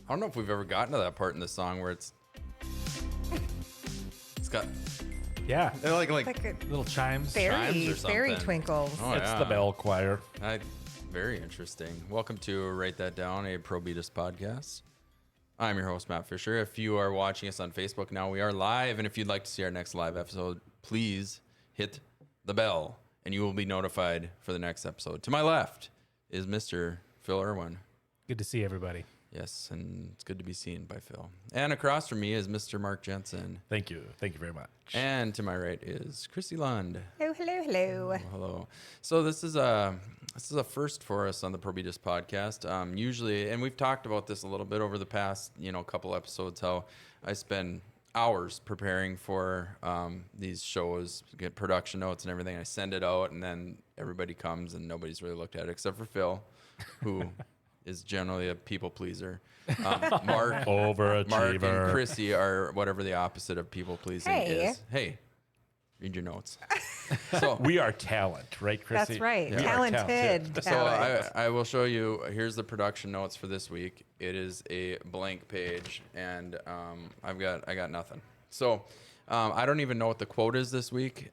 I don't know if we've ever gotten to that part in the song where it's got Yeah. they're like a Little chimes. chimes or fairy something. twinkles. Oh, It's yeah. the bell choir. Very interesting. Welcome to Write That Down, a Probitas podcast. I'm your host, Matt Fisher. If you are watching us on Facebook now, we are live. And if you'd like to see our next live episode, please hit the bell and you will be notified for the next episode. To my left is Mr. Phil Irwin. Good to see everybody. Yes, and it's good to be seen by Phil. And across from me is Mr. Mark Jensen. Thank you. Thank you very much. And to my right is Chrissy Lund. Hello, hello, hello. Hello. So this is a first for us on the Probitas podcast. Usually, and we've talked about this a little bit over the past, couple episodes, how I spend hours preparing for these shows, get production notes and everything. I send it out, and then everybody comes, and nobody's really looked at it except for Phil, who is generally a people pleaser. Mark Overachiever. and Chrissy are whatever the opposite of people pleasing Hey. is. Hey, read your notes. So We are talent, right, Chrissy? That's right. We are Talented. So I will show you. Here's the production notes for this week. It is a blank page, and I got nothing. So I don't even know what the quote is this week.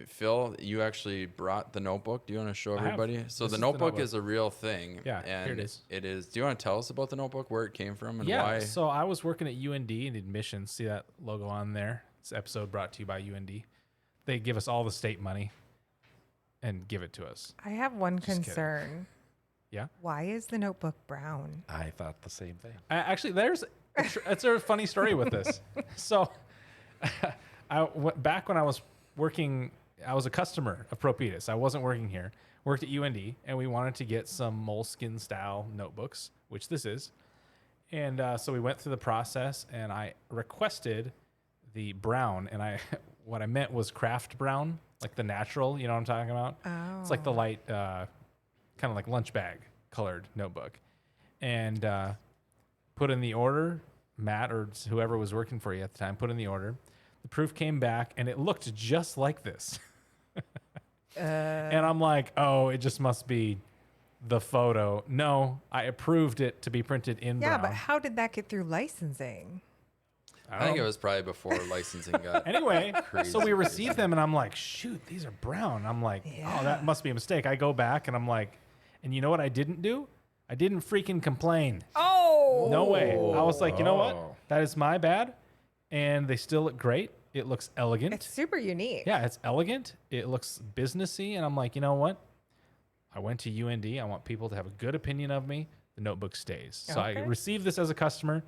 Phil, you actually brought the notebook. Do you want to show I have. everybody? So This the is the notebook notebook. is a real thing. Yeah, and here it is. It is. Do you want to tell us about the notebook, where it came from, and Yeah. why? So I was working at UND in admissions. See that logo on there? This episode brought to you by UND. They give us all the state money and give it to us. I have one kidding. concern. Yeah. Why is the notebook brown? I thought the same thing. Actually, it's a funny story with this. So, back when I was working, I was a customer of Probitas. I wasn't working here. Worked at UND, and we wanted to get some moleskin style notebooks, which this is. And so we went through the process, and I requested the brown, and what I meant was craft brown, like the natural. You know what I'm talking about? Oh. It's like the light, kind of like lunch bag colored notebook, and put in the order. Matt or whoever was working for you at the time put in the order. The proof came back, and it looked just like this. And I'm like, oh, it just must be the photo. No, I approved it to be printed in Yeah, brown. but how did that get through licensing? I think it was probably before licensing got. Anyway, Crazy, so we crazy. received them, and I'm like, shoot, these are brown. I'm like, Yeah. oh, that must be a mistake. I go back, and I'm like, and you know what I didn't do? I didn't freaking complain. Oh! No way. I was like, you know Oh. what? That is my bad. And they still look great. It looks elegant. It's super unique. Yeah, it's elegant. It looks businessy. And I'm like, you know what? I went to UND. I want people to have a good opinion of me. The notebook stays. So I Okay. received this as a customer.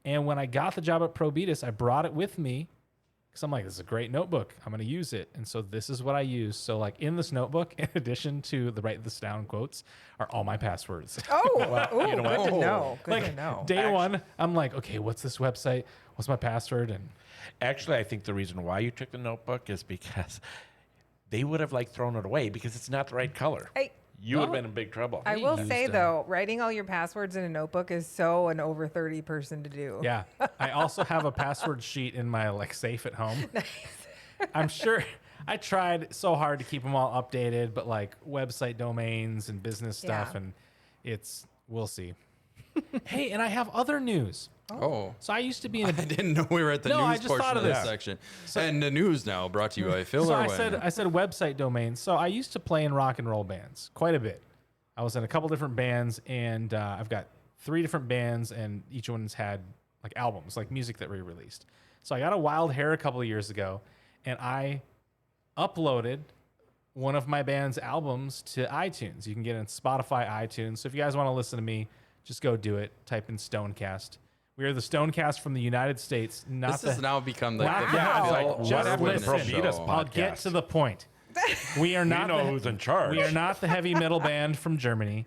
And when I got the job at Probitas, I brought it with me because I'm like, this is a great notebook. I'm going to use it. And so this is what I use. So like in this notebook, in addition to the write this down quotes, are all my passwords. Oh, ooh, you know good what? to know. Good to Like know. day one, I'm like, okay, what's this website? What's my password? And Actually, I think the reason why you took the notebook is because they would have thrown it away because it's not the right color. You would have been in big trouble. I will used say them. though, writing all your passwords in a notebook is so an over 30 person to do. yeah, I also have a password sheet in my safe at home. I'm sure I tried so hard to keep them all updated, but website domains and business stuff, Yeah. and we'll see. Hey, and I have other news. Oh. So I used to be in I a didn't know we were at the No, I news just portion thought of of this this. section. And the news now brought to you by Phil So Irwin. I said website domains. So I used to play in rock and roll bands quite a bit. I was in a couple different bands, and I've got 3 different bands, and each one's had albums, music that we released. So I got a Wild Hair a couple of years ago, and I uploaded one of my band's albums to iTunes. You can get it on Spotify, iTunes. So if you guys want to listen to me, just go do it. Type in Stonecast. We are the Stonecast from the United States. Not this the, has now become Wow. the Yeah, Phil like, just Irwin listen. Probitas show. I'll get podcast. to the point. We are We not know the- who's in charge. We are not the heavy metal band from Germany.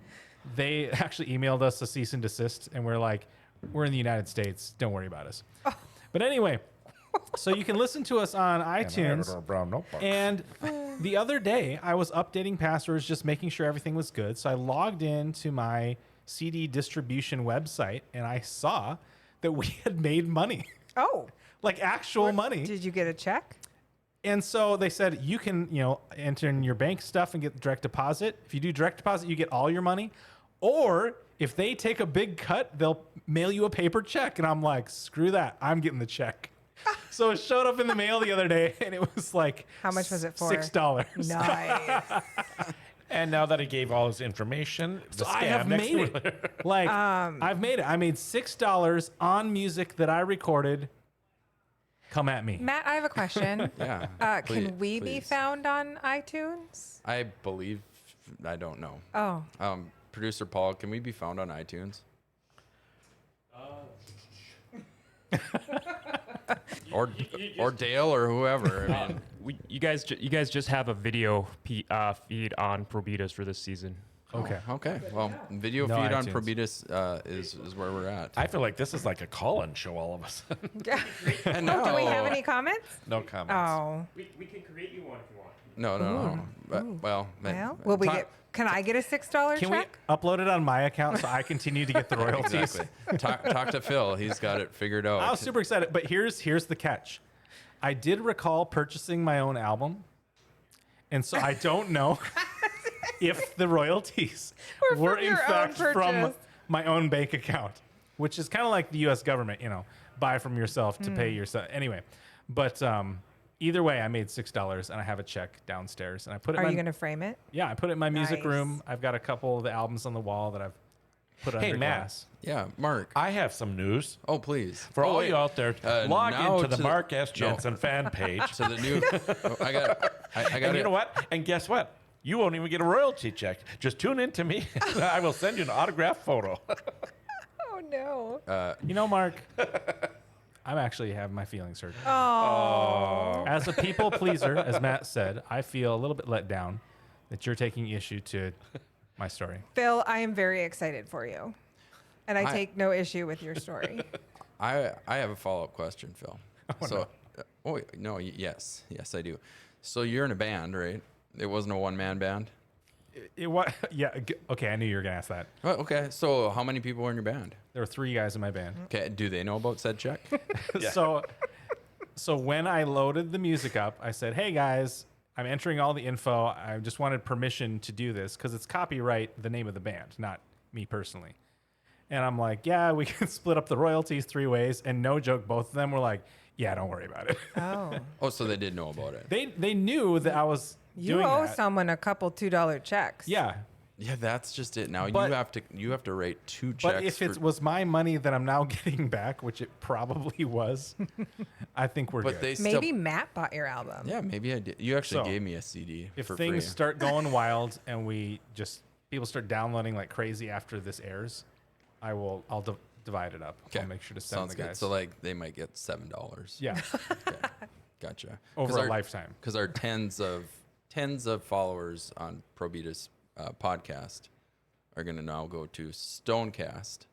They actually emailed us a cease and desist, and we're like, we're in the United States. Don't worry about us. But anyway, so you can listen to us on iTunes. And a brown notebook. And the other day, I was updating passwords, just making sure everything was good. So I logged into my CD distribution website, and I saw that we had made money, Oh, actual money. did you get a check? And so they said you can, enter in your bank stuff and get direct deposit. If you do direct deposit, you get all your money. Or if they take a big cut, they'll mail you a paper check. And I'm like, screw that. I'm getting the check. So it showed up in the mail the other day, and it was like, How much was it for? $6. Nice. And now that he gave all his information, the I scam have next made week. it. Like, I've made it. I made $6 on music that I recorded. Come at me. Matt, I have a question. Yeah. Can we be please. found on iTunes? I believe. I don't know. Oh, Producer Paul, can we be found on iTunes? or Dale or whoever. I mean, You guys just have a video feed on Probitas for this season. Okay. okay. Well, video No feed on iTunes. Probitas is where we're at. I feel like this is like a call-in show all of a sudden. And do we have any comments? No comments. Oh, We can create you one if you want. No. But, well, well, will we get? Can I get a $6 Can we check? upload it on my account so I continue to get the royalties? exactly. Talk to Phil. He's got it figured out. I was super excited, but here's the catch. I did recall purchasing my own album, and so I don't know if the royalties Were were from in your own fact from purchase. my own bank account, which is kind of like the U.S. government, buy from yourself to pay yourself. Anyway, but either way, I made $6, and I have a check downstairs, and I put it. Are in you my, going to frame it? Yeah, I put it in my music Nice. room. I've got a couple of the albums on the wall that I've put Hey, under Matt. glass. Yeah, Mark. I have some news. Oh, please. For all wait. you out there, log now into the to- Mark S. no. Jensen fan page. To the new. I got And it. you know what? And guess what? You won't even get a royalty check. Just tune in to me. I will send you an autographed photo. Oh no. Mark, I'm actually have my feelings hurt. Oh. As a people pleaser, as Matt said, I feel a little bit let down that you're taking issue to my story. Phil, I am very excited for you, and I I- take no issue with your story. I have a follow-up question, Phil. Yes, I do. So you're in a band, right? It wasn't a one-man band. Okay, I knew you were gonna ask that. Oh, okay. So how many people were in your band? There were 3 guys in my band. Okay. Do they know about said check? So when I loaded the music up, I said, "Hey guys, I'm entering all the info. I just wanted permission to do this because it's copyright the name of the band, not me personally." And I'm like, "Yeah, we can split up the royalties 3 ways." And no joke, both of them were like, "Yeah, don't worry about it." Oh. Oh, so they did know about it. They knew that I was You doing owe that. someone a couple $2 checks. Yeah, Yeah, that's just it. Now But- you have to write 2 checks. but if it was my money that I'm now getting back, which it probably was, I think we're but good. they still, Maybe Matt bought your album. Yeah, maybe I did. You actually So, gave me a CD if for things free. start going wild and people start downloading like crazy after this airs, I'll divide it up. I'll make sure to send Sounds the good. guys. So like they might get $7. Yeah, Okay. Gotcha. over a lifetime. Because our tens of followers on Probitas podcast are going to now go to Stonecast,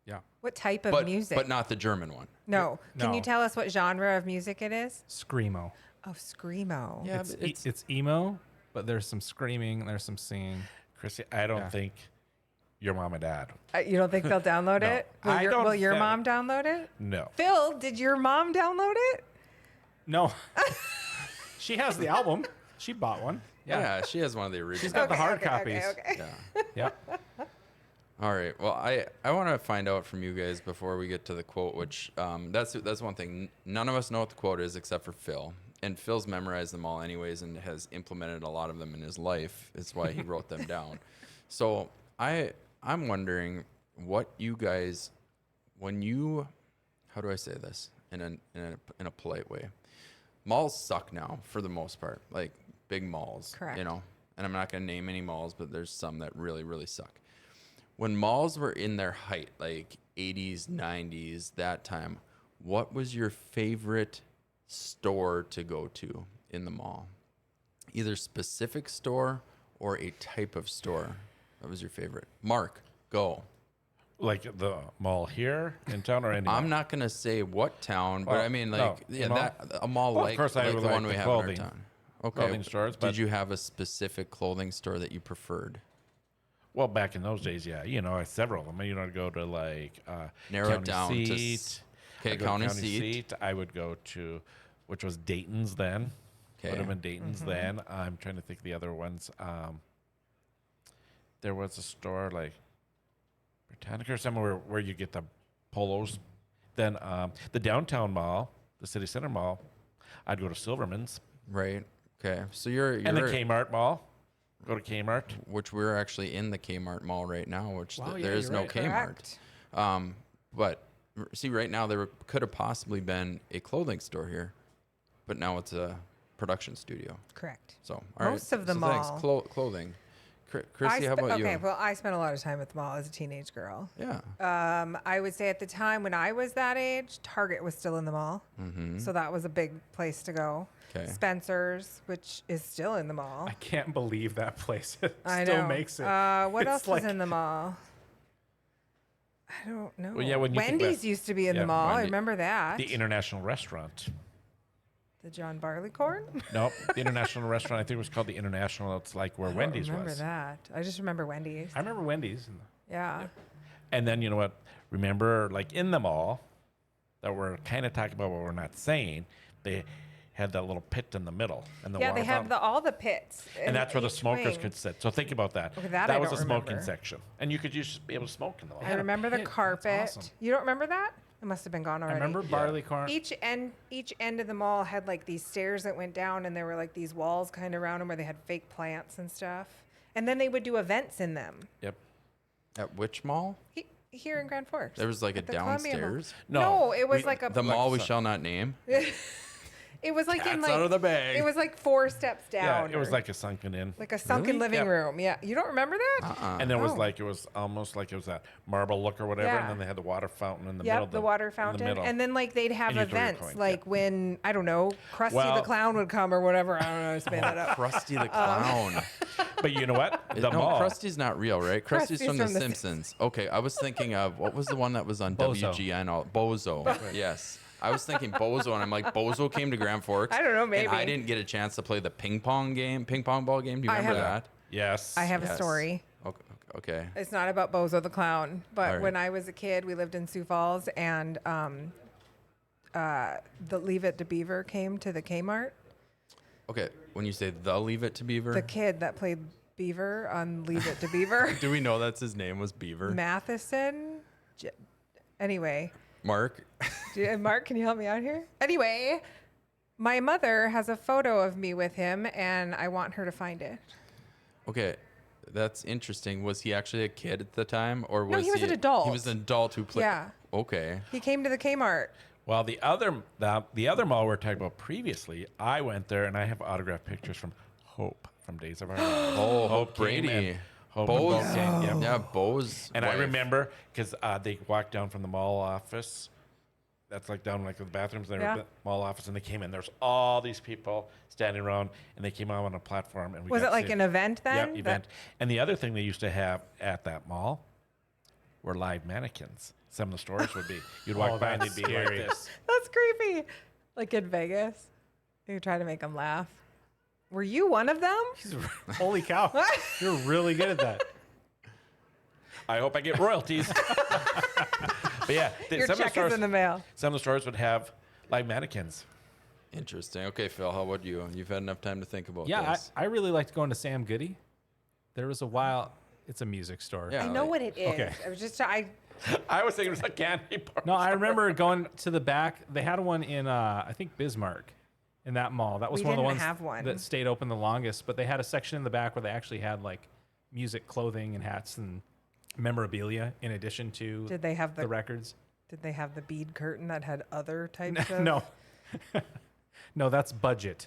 Yeah, What type of but music? but not the German one. No. Can No. you tell us what genre of music it is? screamo. Oh, screamo. Yeah, It's emo, but there's some screaming, there's some singing. Chrissy, I don't Yeah. think your mom and dad. You don't think they'll download No. it? I don't Will your think- mom download it? No. Phil, did your mom download it? No, she has the album. She bought one. yeah, she has one of the originals. She's got the hard copies. Okay. Yeah. Yeah. All right. Well, I want to find out from you guys before we get to the quote, which that's one thing. None of us know what the quote is except for Phil, and Phil's memorized them all anyways and has implemented a lot of them in his life. It's why he wrote them down. So I'm wondering what you guys, when you, how do I say this in a polite way? Malls suck now for the most part, like big malls. Correct. And I'm not going to name any malls, but there's some that really, really suck. When malls were in their height, like 80s, 90s, that time, what was your favorite store to go to in the mall? Either specific store or a type of store. That was your favorite. Mark, go. Like the mall here in town or anywhere? I'm not going to say what town, but Well, I mean, no, like, the yeah, mall? a mall Well, of like, course I like would the like one the we have clothing- in our town. Okay. clothing stores, but- Did you have a specific clothing store that you preferred? Well, back in those days, yeah. Several of them. I'd go to like Narrow it County down to Seat. okay, I'd go to County Seat. I would go to, which was Dayton's then. Would Okay. have been Dayton's then. I'm trying to think of the other ones. There was a store like Britannica or somewhere where you get the polos. Then the downtown mall, the city center mall, I'd go to Silverman's. Right. Okay. So you're And the Kmart mall. Go to Kmart. which we're actually in the Kmart mall right now, which Wow, there yeah, is you're no right. Kmart. Correct. But see, right now there could have possibly been a clothing store here, but now it's a production studio. Correct. So all right. Most of the so thanks. mall. Clothing. Chrissy, how about okay, you? well, I spent a lot of time at the mall as a teenage girl. Yeah. I would say at the time when I was that age, Target was still in the mall. Mm-hmm. So that was a big place to go. 'Kay. Spencer's, which is still in the mall. I can't believe that place I still know. makes it. What It's else like- was in the mall? I don't know. Well, yeah, when you think Wendy's about- used to be in Yeah, the mall. I Wendy- remember that. The International Restaurant. The John Barleycorn? No, the International Restaurant. I think it was called the International. It's like where Wendy's I don't remember was. that. I just remember Wendy's. I remember Wendy's. Yeah. And then you know what? Remember, like in the mall, that we're kind of talking about what we're not saying. They had that little pit in the middle, and the Yeah, water they have fountain. all the pits. in And that's where the each smokers wing. could sit. So think about that. Okay, that I was don't the smoking remember. section, and you could just be able to smoke in the mall. I remember the pit. That's carpet. awesome. You don't remember that? It must have been gone I already. remember barleycorn. Each end of the mall had like these stairs that went down, and there were like these walls kind of around them where they had fake plants and stuff. And then they would do events in them. Yep. At which mall? Here in Grand Forks. There was like a At the Columbia Mall. downstairs. No, it was like a. The mall we shall not name. It was like in Cat's like out of the bag. It was like 4 steps Yeah, down. it was or like a sunken in. like a sunken Really? living Yep. room. Yeah, you don't remember that? And it was Oh. like it was almost like it was that marble look or whatever, Yeah. and then they had the water fountain in the middle. Yep, the water in the fountain. middle. And then like they'd have And you throw your events coins, like yeah. when I don't know, Krusty Well- the Clown would come or whatever. I don't know, I just made that up. Krusty the Clown. But you know what? The no, mall. Krusty's not real, right? Krusty's Krusty's from The from The Simpsons. Okay, I was thinking of what was the one that was on Bozo. WGN? Bozo. Yes. I was thinking Bozo, and I'm like, Bozo came to Grand Forks. I don't know, And I maybe. didn't get a chance to play the ping pong ball game. Do you I remember have- that? Yes. I have a Yes. story. Okay. It's not about Bozo the Clown, but All right. when I was a kid, we lived in Sioux Falls, and the Leave It to Beaver came to the Kmart. Okay. When you say the Leave It to Beaver, The kid that played Beaver on Leave It to Beaver, do we know that's his name was Beaver? Matheson. Anyway, Mark. Mark, can you help me out here? Anyway, my mother has a photo of me with him, and I want her to find it. Okay. That's interesting. Was he actually a kid at the time, or was No, he was an adult. He was an adult who played. Yeah. Okay. He came to the Kmart. Well, the other mall we were talking about previously, I went there and I have autographed pictures from Hope from Days of Our Lives. Oh, Hope came Brady. and Hope Bose. and Bo came, yep. Yeah, Bose. And I wife. remember because they walked down from the mall office. That's like down like the bathrooms. They were Yeah. the mall office, and they came in. There's all these people standing around, and they came out on a platform. And we Was got it to like see an event then? Yeah, event. And the other thing they used to have at that mall were live mannequins. Some of the stores would be. You'd walk Oh, by and they'd that's be scary. like this. That's creepy. Like in Vegas. You try to make them laugh. Were you one of them? Holy cow. You're really good at that. I hope I get royalties. But yeah, Your check is in the mail. some of the stores would have live mannequins. Interesting. Okay, Phil, how about you? You've had enough time to think about Yeah, this. I really liked going to Sam Goody. There was a while. It's a music store. Yeah. I know what it is. Okay. I was just I I was thinking it was a candy bar. No, I remember going to the back. They had one in, I think, Bismarck in that mall. That was We one of the didn't ones have one. that stayed open the longest. But they had a section in the back where they actually had like music, clothing, and hats and memorabilia in addition to did they have the the records. did they have the bead curtain that had other types of No. No, that's budget.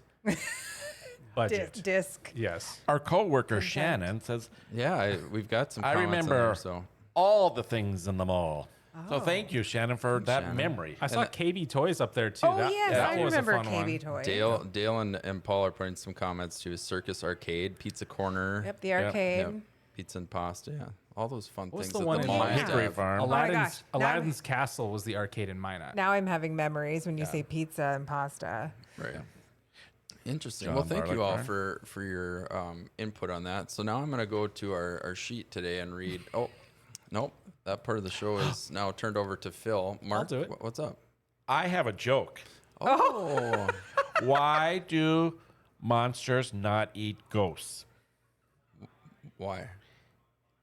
Budget. disc? Yes. Our coworker Shannon says Yeah, we've got some I comments on remember there, so. all the things in the mall. Oh. So thank you, Shannon, for that Shannon. memory. I saw KB Toys up there too. Oh That- yes, that I was a remember fun one. KB Toy. Dale and Paul are putting some comments to Circus Arcade, Pizza Corner. Yep, the arcade. Yep, pizza and pasta. Yeah, all those fun What was things the that one the in mall Minot? used to Hickory have. Farm. Aladdin's, gosh. Now I'm- Aladdin's Castle was the arcade in Minot. Now I'm having memories when you say pizza and pasta. Right. Interesting. John Well, thank you all Barleycorn. for your input on that. So now I'm going to go to our sheet today and read. Oh, nope. That part of the show is now turned over to Phil. Mark, do it. What's up? I have a joke. Oh, Why do monsters not eat ghosts? why?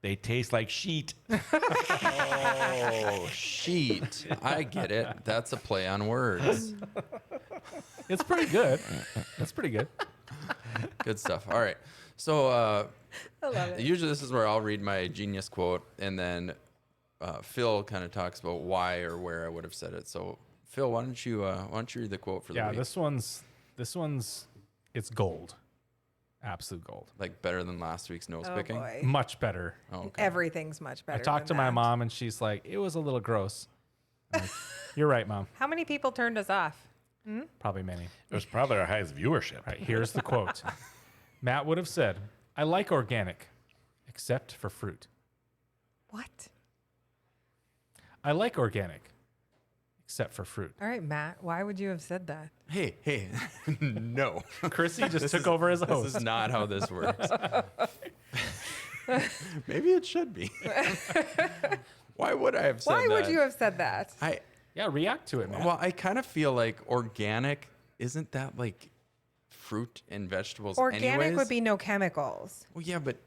They taste like sheet. Oh, sheet. I get it. That's a play on words. It's pretty good. It's pretty good. Good stuff. All right. So I love it. usually this is where I'll read my genius quote, and then Phil kind of talks about why or where I would have said it. So Phil, why don't you read the quote for the Yeah, week? this one's it's gold. Absolute gold. Like better than last week's nose Oh picking. boy. Much better. Oh, okay. Everything's much better. I talked to than my that. mom and she's like, it was a little gross. I'm like, you're right, Mom. How many people turned us off? Probably many. It was probably our highest viewership. All right, here's the quote. Matt would have said, I like organic, except for fruit. What? I like organic, except for fruit. All right, Matt. Why would you have said that? Hey, no. Chrissy just took over as a host. This is not how this works. Maybe it should be. Why would I have said Why that? would you have said that? Yeah, react to it, Matt. Well, I kind of feel like organic, isn't that like fruit and vegetables Organic anyways? would be no chemicals. Well, yeah, but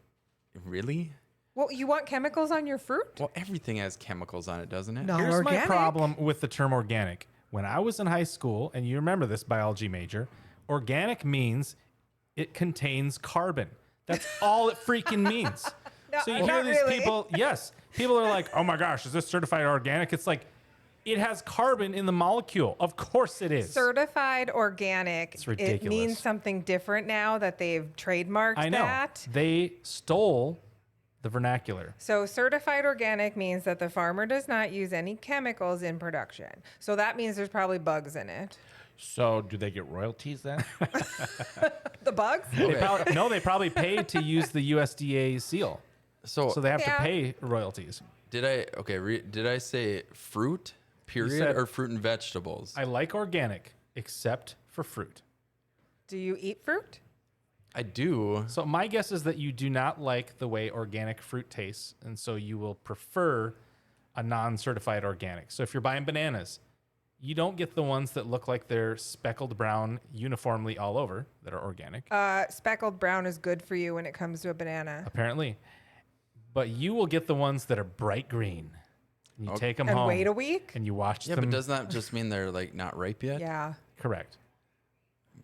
really? Well, you want chemicals on your fruit? Well, everything has chemicals on it, doesn't it? No. Here's organic? my problem with the term organic. When I was in high school, and you remember this biology major, organic means it contains carbon. That's all it freaking means. No, So you hear not these really. people, yes, people are like, oh my gosh, is this certified organic? It's like, it has carbon in the molecule. Of course it is. Certified organic. It's ridiculous. It means something different now that they've trademarked I know. that. They stole the vernacular. So certified organic means that the farmer does not use any chemicals in production. So that means there's probably bugs in it. So do they get royalties then? The bugs? They probably paid to use the USDA seal. So, So they have Yeah. to pay royalties. did I say fruit, period, said- or fruit and vegetables? I like organic, except for fruit. Do you eat fruit? I do. So my guess is that you do not like the way organic fruit tastes, and so you will prefer a non-certified organic. So if you're buying bananas, you don't get the ones that look like they're speckled brown uniformly all over that are organic, Speckled brown is good for you when it comes to a banana. apparently. But you will get the ones that are bright green. And you take them And home wait a week? and you watch Yeah, them. but doesn't that just mean they're like not ripe yet? Yeah. Correct.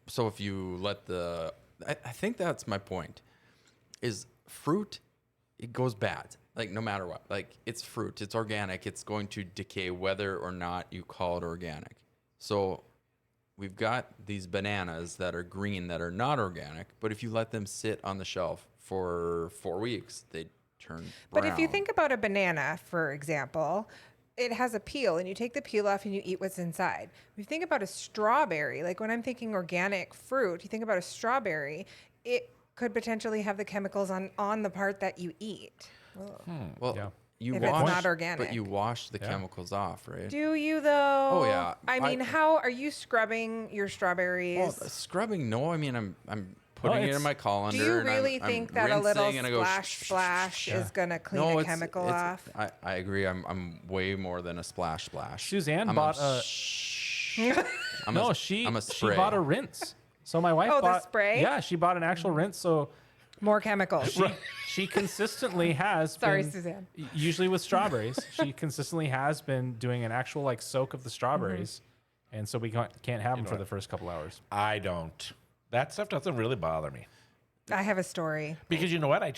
So if you let I think that's my point, is fruit, it goes bad. Like no matter what, like it's fruit, it's organic, it's going to decay whether or not you call it organic. So we've got these bananas that are green that are not organic, but if you let them sit on the shelf for 4 weeks, they turn brown. But if you think about a banana, for example, it has a peel and you take the peel off and you eat what's inside. If you think about a strawberry, like when I'm thinking organic fruit, you think about a strawberry, it could potentially have the chemicals on the part that you eat. well, Yeah. you If it's wash, not organic. but you wash the chemicals off, right? Do you though? Oh, yeah. I mean, how are you scrubbing your strawberries? Well, scrubbing, no. I mean, I'm putting it in it's- my colander. Do you and I'm- really I'm think that a little rinsing and I go splash is gonna clean a chemical off? I agree. I'm way more than a splash. Suzanne I'm bought a. I'm a she spray. bought a rinse. So my wife Oh, the bought spray? Yeah, she bought an actual rinse. So More chemicals. she consistently has Sorry, been, Suzanne. usually with strawberries, she consistently has been doing an actual like soak of the strawberries. And so we can't have them for the first couple hours. I don't. That stuff doesn't really bother me. I have a story. Because you know what? I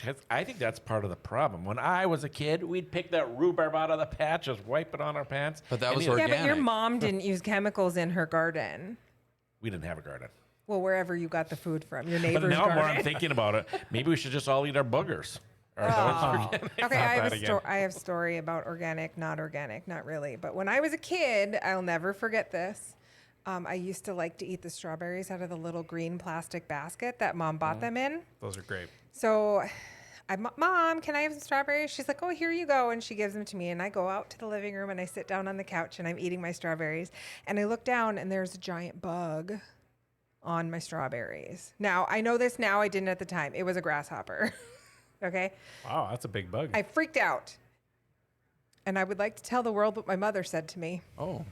think that's part of the problem. When I was a kid, we'd pick that rhubarb out of the patch, just wipe it on our pants. But that and was you know, Yeah, but your Organic. mom didn't use chemicals in her garden. we didn't have a garden. Well, wherever you got the food from, your But neighbor's now more I'm garden. thinking about it, maybe we should just all eat our boogers. Or those Okay, I have that a I have a story about organic, not organic, not really. But when I was a kid, I'll never forget this. I used to like to eat the strawberries out of the little green plastic basket that Mom bought them in. Those are great. So, Mom, can I have some strawberries? She's like, oh, here you go. And she gives them to me. And I go out to the living room and I sit down on the couch and I'm eating my strawberries. And I look down and there's a giant bug on my strawberries. Now, I know this now. I didn't at the time. It was a grasshopper. Okay. Wow, that's a big bug. I freaked out. And I would like to tell the world what my mother said to me. Oh,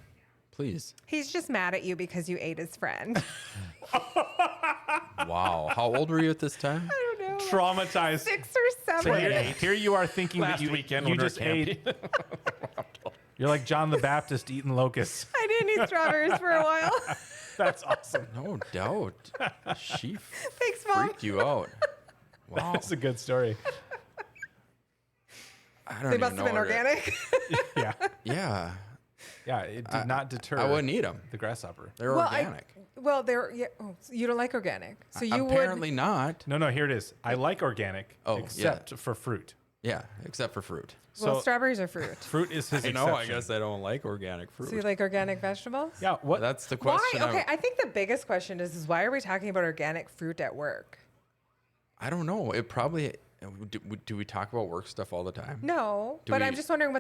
please. He's just mad at you because you ate his friend. Wow. How old were you at this time? I don't know. Traumatized. 6 or have So one. here you are thinking Last that you weekend you when we were just ate. You're like John the Baptist eating locusts. I didn't eat strawberries for a while. That's awesome. No doubt. She Thanks, Mom. freaked you out. Wow. That's a good story. I don't They even must know have been where to- organic. Yeah, Yeah. yeah. It did not deter. I wouldn't eat them. the grasshopper. They're organic. They're so you don't like organic, so you Apparently would. not. No, here it is. I like organic, Oh, yeah. except for fruit. Yeah, except for fruit. Well, So strawberries are fruit. fruit is his I exception. know. I guess I don't like organic fruit. So you like organic vegetables? Yeah. What? That's the Why? question. Okay, I think the biggest question is why are we talking about organic fruit at work? I don't know. It probably. Do we talk about work stuff all the time? No, Do but we- I'm just wondering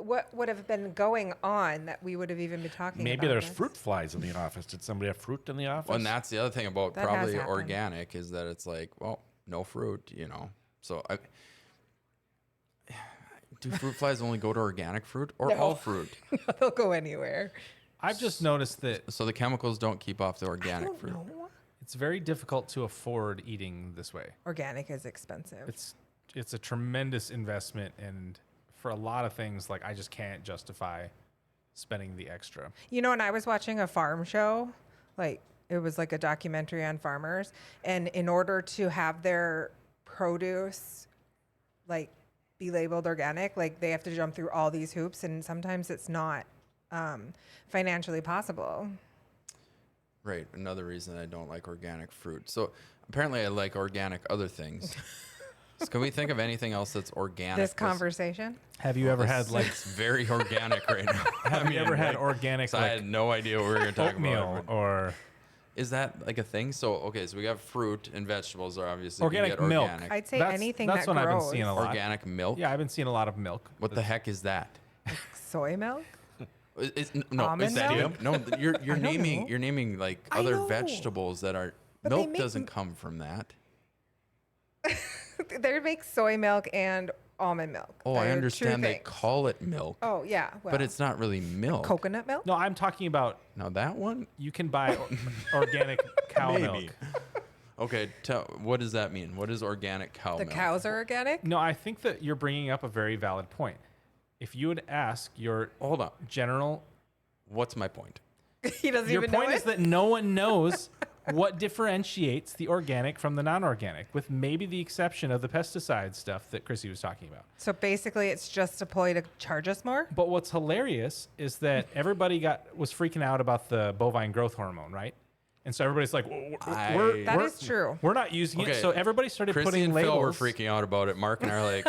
what would have been going on that we would have even been talking about. Maybe there's this. fruit flies in the office. Did somebody have fruit in the office? Well, and that's the other thing about That has probably happened. organic is that it's like, well, no fruit, So do fruit flies only go to organic fruit or No. all fruit? They'll go anywhere. I've just noticed that So the chemicals don't keep off the I organic don't fruit. know. it's very difficult to afford eating this way. Organic is expensive. It's a tremendous investment, and for a lot of things, like I just can't justify spending the extra. You know, and I was watching a farm show, like it was like a documentary on farmers, and in order to have their produce like be labeled organic, like they have to jump through all these hoops, and sometimes it's not financially possible. Right. Another reason I don't like organic fruit. So apparently I like organic other things. So can we think of anything else that's organic? This conversation. Have you ever had like? It's very organic right now. Have you ever had organic So I like had no idea what we were going to talk oatmeal about. or Is that like a thing? So okay, so we got fruit and vegetables are obviously we organic get milk? organic. I'd say That's- anything that's that what grows. I've been seeing a lot. Organic milk. Yeah, I've been seeing a lot of milk. What the heck is that? Soy milk. No, Almond is that milk? no? You're I don't naming know. you're naming like I other know. vegetables that are But they milk make doesn't come from that. They make soy milk and almond milk. Oh, They're I two understand they things. call it milk, Oh yeah, well, but it's not really milk. coconut milk. No, I'm talking about Now that one, you can buy organic cow maybe. milk. Okay, what does that mean? What is organic cow The milk? cows are organic. No, I think that you're bringing up a very valid point. If you would ask your Hold on. general, What's my point? He doesn't your even know point it. is that no one knows what differentiates the organic from the non-organic, with maybe the exception of the pesticide stuff that Chrissy was talking about. So basically, it's just a ploy to charge us more. But what's hilarious is that everybody was freaking out about the bovine growth hormone, right? And so everybody's like, we're, That we're, is true. we're not using it. Okay. So everybody started Chrissy putting and labels. Phil were freaking out about it. Mark and I are like,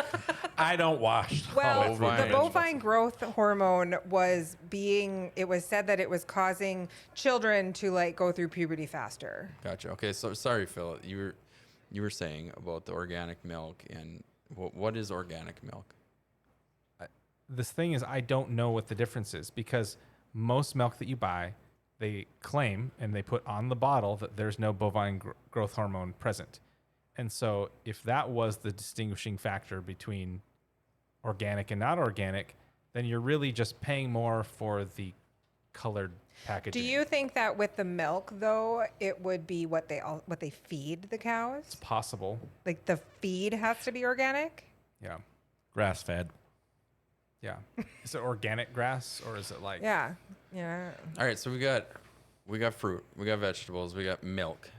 I don't wash. Well, bovine. the bovine growth hormone was it was said that it was causing children to like go through puberty faster. gotcha. Okay, so sorry, Phil. You were saying about the organic milk and what is organic milk? This thing is, I don't know what the difference is because most milk that you buy, they claim and they put on the bottle that there's no bovine growth hormone present. And so if that was the distinguishing factor between organic and not organic, then you're really just paying more for the colored packaging. Do you think that with the milk though, it would be what they feed the cows? It's possible. Like the feed has to be organic? Yeah. Grass fed. Yeah. Is it organic grass or is it like Yeah. Yeah. All right, so we got fruit, we got vegetables, we got milk.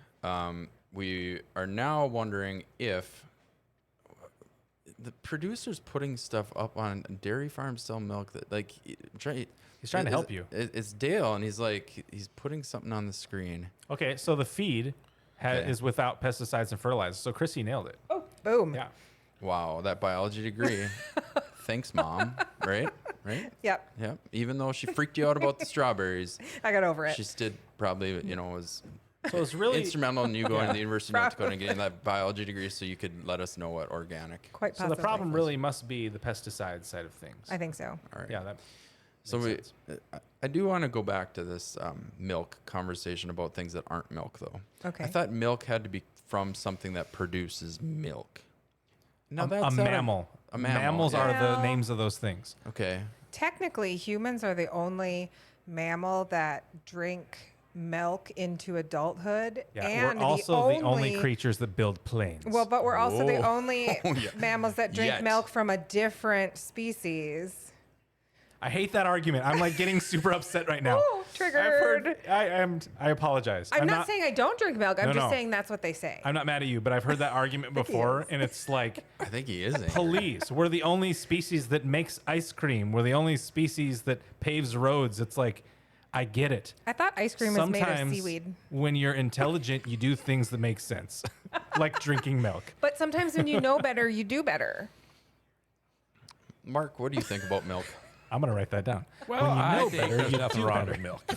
We are now wondering if the producer's putting stuff up on dairy farms sell milk that like he's trying to help you? It's Dale, and he's putting something on the screen. Okay, so the feed Okay. is without pesticides and fertilizers. So Chrissy nailed it. Oh, boom. Yeah. Wow, that biology degree. Thanks, Mom. Right? Yep. Yep. Even though she freaked you out about the strawberries, I got over it. she did probably, was So it's really instrumental in you going to the University of North Dakota and getting that biology degree so you could let us know what organic. Quite so possibly. the problem really must be the pesticide side of things. I think so. All right. Yeah, that So makes sense. I do want to go back to this milk conversation about things that aren't milk, though. Okay. I thought milk had to be from something that produces milk. Now a that's not mammal. A mammal. Mammals yeah. are the Well- names of those things. Okay. Technically, humans are the only mammal that drink milk into adulthood. Yeah, and we're also the only creatures that build planes. Well, but we're also the Whoa. only Yeah. mammals that drink Yet. milk from a different species. I hate that argument. I'm like getting super upset right now. Ooh, triggered. I apologize. I'm not saying I don't drink milk. I'm No, just no. saying that's what they say. I'm not mad at you, but I've heard that argument before, and it's like, I think he is. police. We're the only species that makes ice cream. We're the only species that paves roads. It's like, I get it. I thought ice cream was made of Sometimes seaweed. when you're intelligent, you do things that make sense, like drinking milk. But sometimes when you know better, you do better. Mark, what do you think about milk? I'm gonna write that down. Well, when you I know think better, there's you nothing do wrong better. with milk.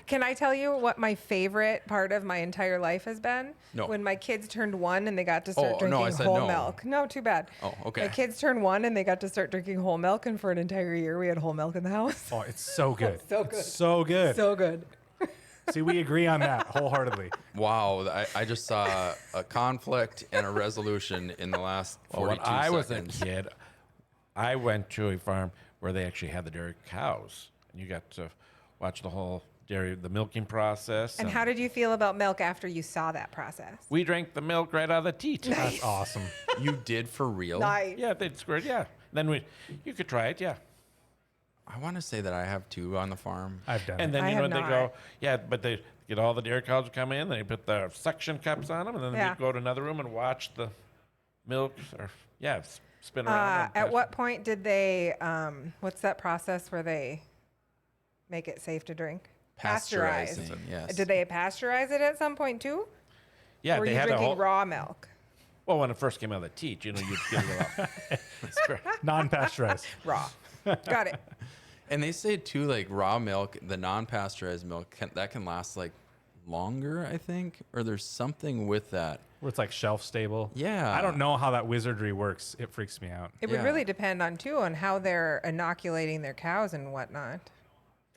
Can I tell you what my favorite part of my entire life has been? No. When my kids turned 1 and they got to start Oh, no, drinking I said whole no. milk. No, too bad. Oh, okay. My kids turned 1 and they got to start drinking whole milk, and for an entire year we had whole milk in the house. Oh, it's so good. So It's good. so good. So good. See, we agree on that wholeheartedly. Wow, I just saw a conflict and a resolution in the last 42 Well, when I was a seconds. kid, I went to a farm where they actually had the dairy cows, and you got to watch the whole the milking process. And how did you feel about milk after you saw that process? we drank the milk right out of the teat? That's awesome. You did for real? Nice. Yeah, they'd squirt. Yeah, then you could try it. Yeah, I want to say that I have 2 on the farm. I've done and it. then I you know have they not. go. Yeah, but they get all the dairy cows to come in. They put the suction cups on them, and then Yeah. they go to another room and watch the milk or spin around. and At pass- what point did they, what's that process where they make it safe to drink? Pasteurize. Pasteurizing, yes. Did they pasteurize it at some point too? Yeah, or were they you had a drinking whole. raw milk? Well, when it first came out of the teat, you know, you'd get it all. Non-pasteurized. Raw. Got it. And they say too, like raw milk, the non-pasteurized milk can last like longer, I think, or there's something with that. Where it's like shelf stable. Yeah. I don't know how that wizardry works. It freaks me out. It would Yeah. really depend on too on how they're inoculating their cows and whatnot.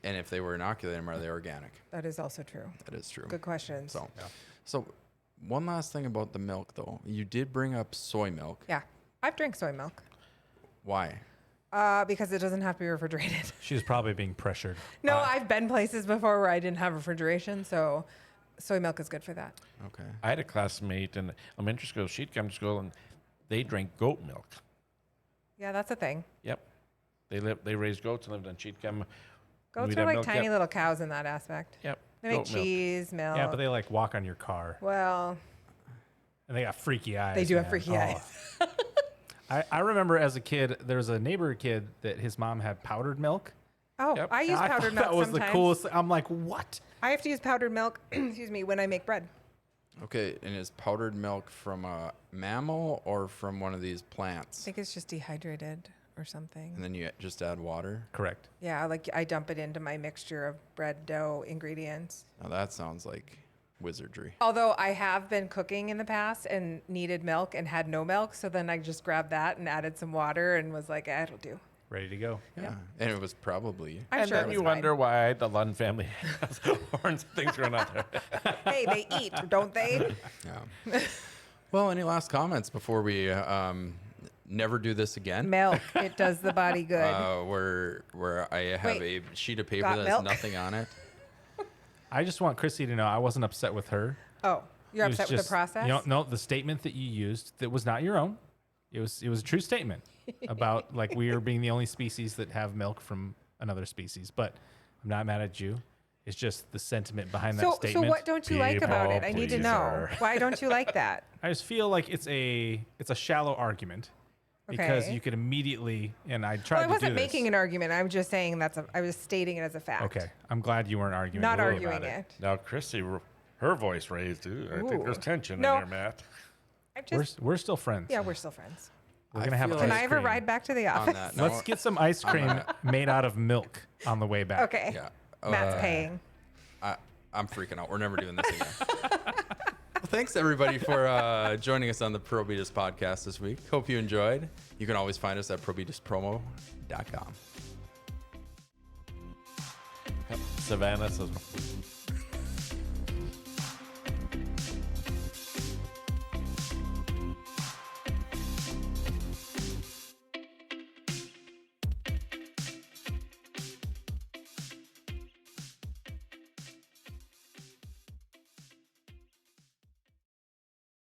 And if they were inoculating them, are they organic? That is also true. That is true. Good questions. So one last thing about the milk, though. You did bring up soy milk. Yeah, I've drank soy milk Why? because it doesn't have to be refrigerated. She's probably being pressured. No, I've been places before where I didn't have refrigeration, so soy milk is good for that. Okay. I had a classmate in elementary school. She'd come to school and they drank goat milk. Yeah, that's a thing. Yep, they raised goats and lived, and she'd come. Goats we'd are have like milk, tiny yep. little cows in that aspect. Yep, They make goat milk. cheese, milk. Yeah, but they like walk on your car, well, and they got freaky eyes. they do have man. freaky Oh. eyes. I remember as a kid, there was a neighbor kid that his mom had powdered milk. Oh, Yep. I use I powdered thought milk that was sometimes. the coolest. I'm like, what? I have to use powdered milk, excuse me, when I make bread. Okay, and is powdered milk from a mammal or from one of these I plants? think it's just dehydrated or something. And then you just add water? Correct. Yeah, like I dump it into my mixture of bread dough ingredients. Now that sounds like wizardry. Although I have been cooking in the past and needed milk and had no milk, so then I just grabbed that and added some water and was like, it'll do. Ready to go. Yeah. And it was probably. I'm and sure then it was you fine. wonder why the Lund family has horns and things growing out there. Hey, they eat, don't they? Yeah. Well, any last comments before we never do this again? Milk, it does the body good. Where I have Wait, a sheet of paper got that milk? has nothing on it. I just want Chrissy to know I wasn't upset with her. Oh, you're It was upset with just- the process? You know, no, the statement that you used that was not your own. It was a true statement about like we are being the only species that have milk from another species. But I'm not mad at you. It's just the sentiment behind that So statement. what don't you like about it? I need to know. pleaser. Why don't you like that? I just feel like it's a shallow argument because Okay. you could immediately and I Well, tried I to do wasn't this. making an argument. I'm just saying I was stating it as a fact. Okay, I'm glad you weren't arguing. Not with me arguing about it. Now, Chrissy, her voice raised. Ooh, I think there's Ooh. tension No. in there, Matt. I'm just, We're still friends. yeah, we're still friends. We're gonna have feel ice Can like- I ever cream. ride back to the On office? that Let's note, get some ice cream made out of milk on the way back. Okay. Yeah. Matt's paying. I'm freaking out. We're never doing this again. Well, thanks everybody for joining us on the Probitas podcast this week. Hope you enjoyed. You can always find us at probitaspromo.com. Savannah says,